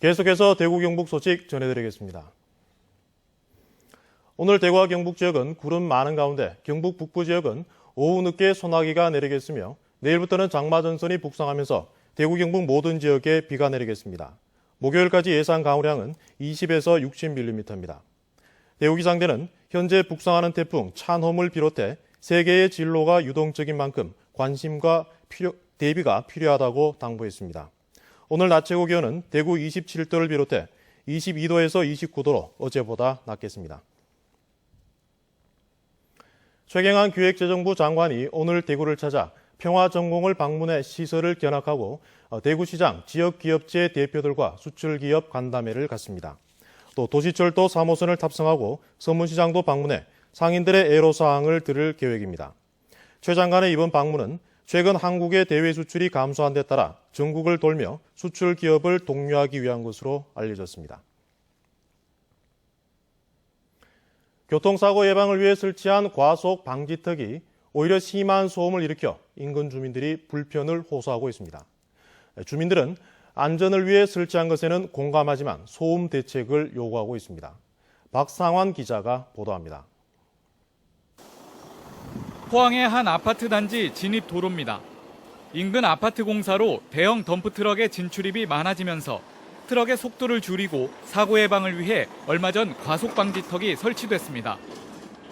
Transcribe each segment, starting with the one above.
계속해서 대구 경북 소식 전해드리겠습니다. 오늘 대구와 경북 지역은 구름 많은 가운데 경북 북부 지역은 오후 늦게 소나기가 내리겠으며 내일부터는 장마 전선이 북상하면서 대구 경북 모든 지역에 비가 내리겠습니다. 목요일까지 예상 강우량은 20에서 60mm입니다. 대구기상대는 현재 북상하는 태풍 찬홈을 비롯해 세계의 진로가 유동적인 만큼 관심과 대비가 필요하다고 당부했습니다. 오늘 낮 최고 기온은 대구 27도를 비롯해 22도에서 29도로 어제보다 낮겠습니다. 최경환 기획재정부 장관이 오늘 대구를 찾아 평화전공을 방문해 시설을 견학하고 대구시장 지역기업체 대표들과 수출기업 간담회를 갖습니다. 또 도시철도 3호선을 탑승하고 서문시장도 방문해 상인들의 애로사항을 들을 계획입니다. 최 장관의 이번 방문은 최근 한국의 대외 수출이 감소한 데 따라 전국을 돌며 수출 기업을 독려하기 위한 것으로 알려졌습니다. 교통사고 예방을 위해 설치한 과속 방지턱이 오히려 심한 소음을 일으켜 인근 주민들이 불편을 호소하고 있습니다. 주민들은 안전을 위해 설치한 것에는 공감하지만 소음 대책을 요구하고 있습니다. 박상환 기자가 보도합니다. 포항의 한 아파트 단지 진입 도로입니다. 인근 아파트 공사로 대형 덤프트럭의 진출입이 많아지면서 트럭의 속도를 줄이고 사고 예방을 위해 얼마 전 과속 방지턱이 설치됐습니다.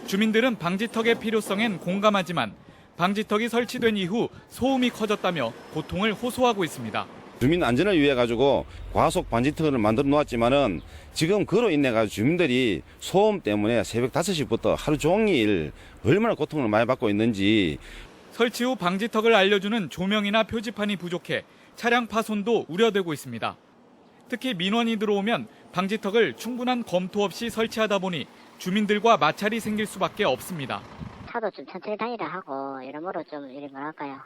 주민들은 방지턱의 필요성엔 공감하지만 방지턱이 설치된 이후 소음이 커졌다며 고통을 호소하고 있습니다. 주민 안전을 위해 가지고 과속 방지턱을 만들어 놓았지만은 지금 그로 인해 가지고 주민들이 소음 때문에 새벽 5시부터 하루 종일 얼마나 고통을 많이 받고 있는지. 설치 후 방지턱을 알려주는 조명이나 표지판이 부족해 차량 파손도 우려되고 있습니다. 특히 민원이 들어오면 방지턱을 충분한 검토 없이 설치하다 보니 주민들과 마찰이 생길 수밖에 없습니다. 차도 좀 천천히 다니라 하고 여러모로 좀 이리 뭐랄까요?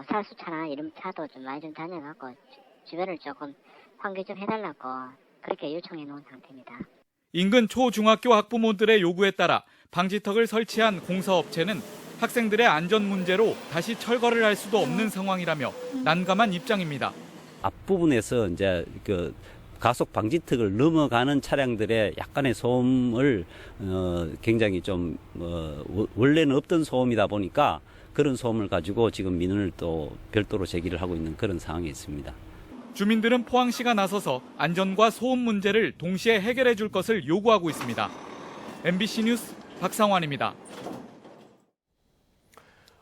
살수차나 이런 차도 좀 많이 좀 다녀갖고 주변을 조금 환기 좀 해달라고 그렇게 요청해 놓은 상태입니다. 인근 초중학교 학부모들의 요구에 따라 방지턱을 설치한 공사업체는 학생들의 안전 문제로 다시 철거를 할 수도 없는 상황이라며 난감한 입장입니다. 앞부분에서 이제 가속 방지턱을 넘어가는 차량들의 약간의 소음을 굉장히 좀 원래는 없던 소음이다 보니까 그런 소음을 가지고 지금 민원을 또 별도로 제기를 하고 있는 그런 상황이 있습니다. 주민들은 포항시가 나서서 안전과 소음 문제를 동시에 해결해 줄 것을 요구하고 있습니다. MBC 뉴스 박상환입니다.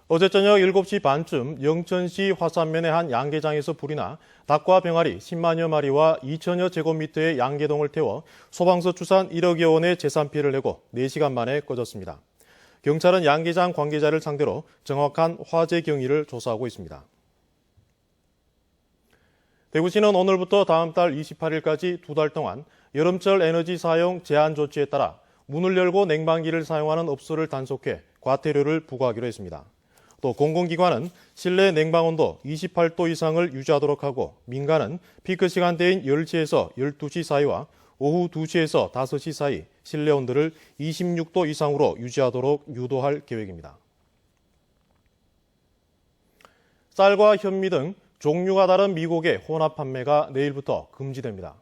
어제 저녁 7시 반쯤 영천시 화산면의 한 양계장에서 불이 나 닭과 병아리 10만여 마리와 2천여 제곱미터의 양계동을 태워 소방서 추산 1억여 원의 재산 피해를 내고 4시간 만에 꺼졌습니다. 경찰은 양계장 관계자를 상대로 정확한 화재 경위를 조사하고 있습니다. 대구시는 오늘부터 다음 달 28일까지 2달 동안 여름철 에너지 사용 제한 조치에 따라 문을 열고 냉방기를 사용하는 업소를 단속해 과태료를 부과하기로 했습니다. 또 공공기관은 실내 냉방온도 28도 이상을 유지하도록 하고 민간은 피크 시간대인 10시에서 12시 사이와 오후 2시에서 5시 사이 실내 온도를 26도 이상으로 유지하도록 유도할 계획입니다. 쌀과 현미 등 종류가 다른 미국의 혼합 판매가 내일부터 금지됩니다.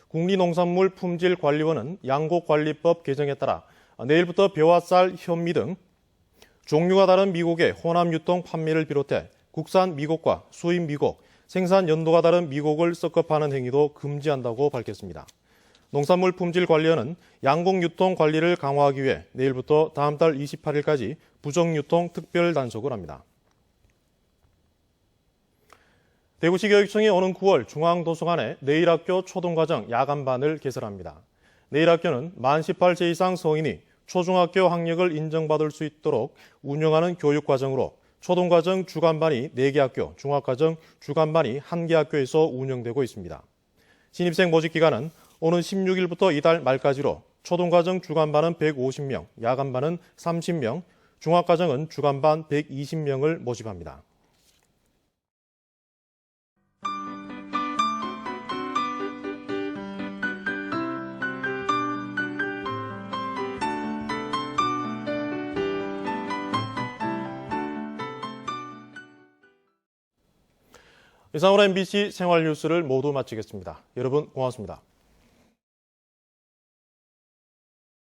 국리농산물품질관리원은 양곡관리법 개정에 따라 내일부터 벼와 쌀, 현미 등 종류가 다른 미국의 혼합 유통 판매를 비롯해 국산 미곡과 수입 미곡, 생산 연도가 다른 미곡을 섞어 파는 행위도 금지한다고 밝혔습니다. 농산물품질관리원은 양곡 유통 관리를 강화하기 위해 내일부터 다음 달 28일까지 부정유통 특별 단속을 합니다. 대구시 교육청이 오는 9월 중앙도서관에 내일학교 초등과정 야간반을 개설합니다. 내일학교는 만 18세 이상 성인이 초중학교 학력을 인정받을 수 있도록 운영하는 교육과정으로 초등과정 주간반이 4개 학교, 중학과정 주간반이 1개 학교에서 운영되고 있습니다. 신입생 모집기간은 오는 16일부터 이달 말까지로 초등과정 주간반은 150명, 야간반은 30명, 중학과정은 주간반 120명을 모집합니다. 이상으로 MBC 생활 뉴스를 모두 마치겠습니다. 여러분 고맙습니다.